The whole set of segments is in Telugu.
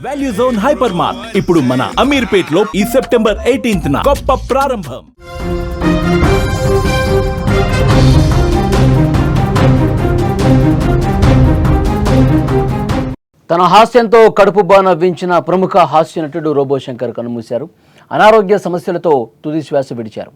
వాల్యూ జోన్ హైపర్ మార్ట్ ఇప్పుడు మన అమీర్పేట్ లో ఈ సెప్టెంబర్ 18న గొప్ప ప్రారంభం. తన హాస్యంతో కడుపుబ్బా నవ్వించిన ప్రముఖ హాస్య నటుడు రోబో శంకర్ కన్నుమూశారు. అనారోగ్య సమస్యలతో తుది శ్వాస విడిచారు.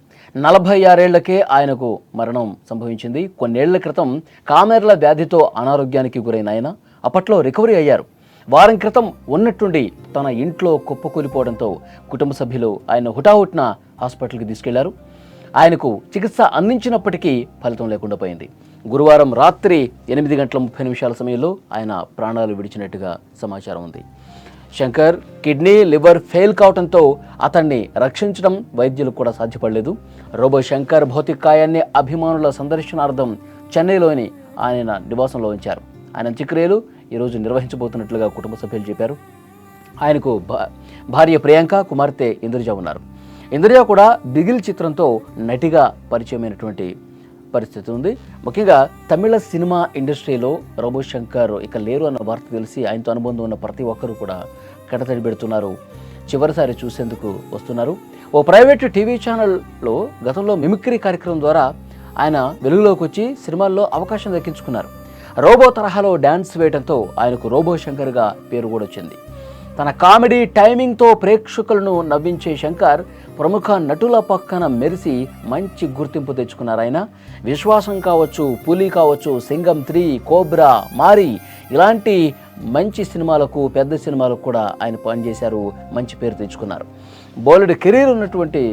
46 ఏళ్లకే ఆయనకు మరణం సంభవించింది. కొన్నేళ్ల క్రితం కామెర్ల వ్యాధితో అనారోగ్యానికి గురైన ఆయన అప్పట్లో రికవరీ అయ్యారు. వారం క్రితం ఉన్నట్టుండి తన ఇంట్లో కుప్పకూలిపోవడంతో కుటుంబ సభ్యులు ఆయన హుటాహుటిన హాస్పిటల్కి తీసుకెళ్లారు. ఆయనకు చికిత్స అందించినప్పటికీ ఫలితం లేకుండా పోయింది. గురువారం రాత్రి 8:30 సమయంలో ఆయన ప్రాణాలు విడిచినట్టుగా సమాచారం ఉంది. శంకర్ కిడ్నీ, లివర్ ఫెయిల్ కావడంతో అతన్ని రక్షించడం వైద్యులకు కూడా సాధ్యపడలేదు. రోబో శంకర్ భౌతికాయాన్ని అభిమానుల సందర్శనార్థం చెన్నైలోని ఆయన నివాసంలో ఉంచారు. ఆయన అంత్యక్రియలు ఈరోజు నిర్వహించబోతున్నట్లుగా కుటుంబ సభ్యులు చెప్పారు. ఆయనకు భార్య ప్రియాంక, కుమార్తె ఇంద్రజ ఉన్నారు. ఇంద్రజ కూడా బిగిల్ చిత్రంతో నటిగా పరిచయమైనటువంటి పరిస్థితి ఉంది. ముఖ్యంగా తమిళ సినిమా ఇండస్ట్రీలో రోబో శంకర్ ఇక లేరు అన్న వార్త తెలిసి ఆయనతో అనుబంధం ఉన్న ప్రతి ఒక్కరూ కూడా కడతడి పెడుతున్నారు. చివరిసారి చూసేందుకు వస్తున్నారు. ఓ ప్రైవేటు టీవీ ఛానల్లో గతంలో మిమిక్రీ కార్యక్రమం ద్వారా ఆయన వెలుగులోకి వచ్చి సినిమాల్లో అవకాశం దక్కించుకున్నారు. రోబో తరహాలో డ్యాన్స్ వేయడంతో ఆయనకు రోబో శంకర్గా పేరు కూడా వచ్చింది. తన కామెడీ టైమింగ్తో ప్రేక్షకులను నవ్వించే శంకర్ ప్రముఖ నటుల పక్కన మెరిసి మంచి గుర్తింపు తెచ్చుకున్నారు. ఆయన విశ్వాసం కావచ్చు, పులి కావచ్చు, సింగం 3, కోబ్రా, మారి ఇలాంటి మంచి సినిమాలకు, పెద్ద సినిమాలకు కూడా ఆయన పనిచేశారు. మంచి పేరు తెచ్చుకున్నారు. బోలెడు కెరీర్ ఉన్నటువంటి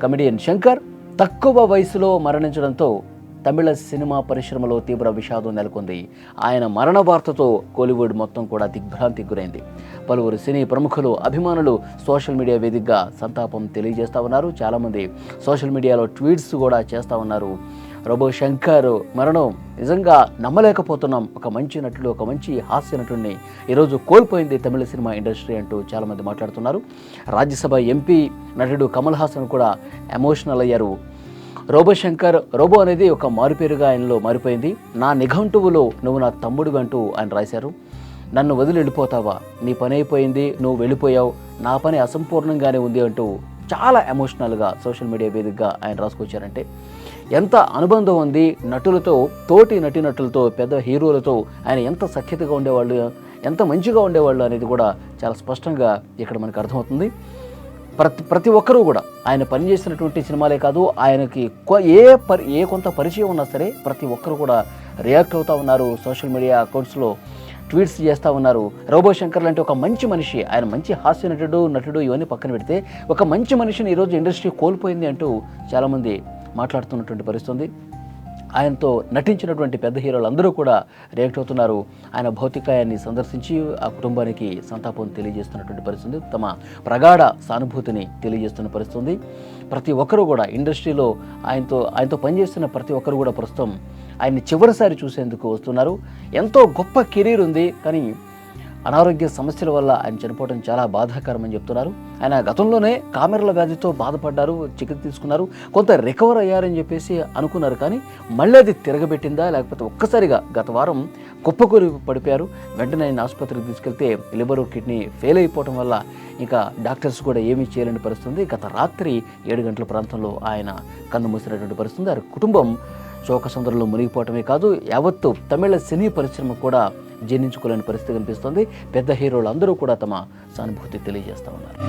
కమెడియన్ శంకర్ తక్కువ వయసులో మరణించడంతో తమిళ సినిమా పరిశ్రమలో తీవ్ర విషాదం నెలకొంది. ఆయన మరణ వార్తతో కోలీవుడ్ మొత్తం కూడా దిగ్భ్రాంతికి గురైంది. పలువురు సినీ ప్రముఖులు, అభిమానులు సోషల్ మీడియా వేదికగా సంతాపం తెలియజేస్తూ ఉన్నారు. చాలామంది సోషల్ మీడియాలో ట్వీట్స్ కూడా చేస్తూ ఉన్నారు. రోబో శంకర్ మరణం నిజంగా నమ్మలేకపోతున్నాం. ఒక మంచి నటుడు, ఒక మంచి హాస్య నటుడిని ఈరోజు కోల్పోయింది తమిళ సినిమా ఇండస్ట్రీ అంటూ చాలామంది మాట్లాడుతున్నారు. రాజ్యసభ ఎంపీ నటుడు కమల్ హాసన్ కూడా ఎమోషనల్ అయ్యారు. రోబో శంకర్, రోబో అనేది ఒక మారుపేరుగా ఆయనలో మారిపోయింది. నా నిఘంటువులో నువ్వు నా తమ్ముడు అంటూ ఆయన రాశారు. నన్ను వదిలి వెళ్ళిపోతావా, నీ పని అయిపోయింది, నువ్వు వెళ్ళిపోయావు, నా పని అసంపూర్ణంగానే ఉంది అంటూ చాలా ఎమోషనల్గా సోషల్ మీడియా వేదికగా ఆయన రాసుకొచ్చారంటే ఎంత అనుబంధం ఉంది నటులతో, తోటి నటీనటులతో, పెద్ద హీరోలతో ఆయన ఎంత సఖ్యతగా ఉండేవాళ్ళు, ఎంత మంచిగా ఉండేవాళ్ళు అనేది కూడా చాలా స్పష్టంగా ఇక్కడ మనకు అర్థమవుతుంది. ప్రతి ఒక్కరూ కూడా ఆయన పనిచేసినటువంటి సినిమాలే కాదు, ఆయనకి ఏ కొంత పరిచయం ఉన్నా సరే ప్రతి ఒక్కరు కూడా రియాక్ట్ అవుతూ ఉన్నారు. సోషల్ మీడియా అకౌంట్స్లో ట్వీట్స్ చేస్తూ ఉన్నారు. రోబో శంకర్ లాంటి ఒక మంచి మనిషి, ఆయన మంచి హాస్య నటుడు ఇవన్నీ పక్కన పెడితే ఒక మంచి మనిషిని ఈరోజు ఇండస్ట్రీ కోల్పోయింది అంటూ చాలామంది మాట్లాడుతున్నటువంటి పరిస్థితి. ఆయనతో నటించినటువంటి పెద్ద హీరోలు అందరూ కూడా రియాక్ట్ అవుతున్నారు. ఆయన భౌతికాయాన్ని సందర్శించి ఆ కుటుంబానికి సంతాపం తెలియజేస్తున్నటువంటి పరిస్థితి, తమ ప్రగాఢ సానుభూతిని తెలియజేస్తున్న పరిస్థితి. ప్రతి ఒక్కరూ కూడా ఇండస్ట్రీలో ఆయనతో పనిచేస్తున్న ప్రతి ఒక్కరు కూడా ప్రస్తుతం ఆయన్ని చివరిసారి చూసేందుకు వస్తున్నారు. ఎంతో గొప్ప కెరీర్ ఉంది, కానీ అనారోగ్య సమస్యల వల్ల ఆయన చనిపోవడం చాలా బాధాకరం అని చెప్తున్నారు. ఆయన గతంలోనే కామెర్ల వ్యాధితో బాధపడ్డారు, చికిత్స తీసుకున్నారు, కొంత రికవర్ అయ్యారని చెప్పేసి అనుకున్నారు. కానీ మళ్ళీ అది తిరగబెట్టిందా, లేకపోతే ఒక్కసారిగా గత వారం కుప్పకూలి పడిపోయారు. వెంటనే ఆయన ఆసుపత్రికి తీసుకెళ్తే లివర్, కిడ్నీ ఫెయిల్ అయిపోవడం వల్ల ఇంకా డాక్టర్స్ కూడా ఏమీ చేయలేని పరిస్థితి. గత రాత్రి 7 గంటల ప్రాంతంలో ఆయన కన్ను మూసినటువంటి పరిస్థితి. వారి కుటుంబం శోకసంద్రంలో మునిగిపోవటమే కాదు, యావత్తు తమిళ సినీ పరిశ్రమ కూడా జీర్ణించుకోలేని పరిస్థితి కనిపిస్తుంది. పెద్ద హీరోలు అందరూ కూడా తమ సానుభూతి తెలియజేస్తూ ఉన్నారు.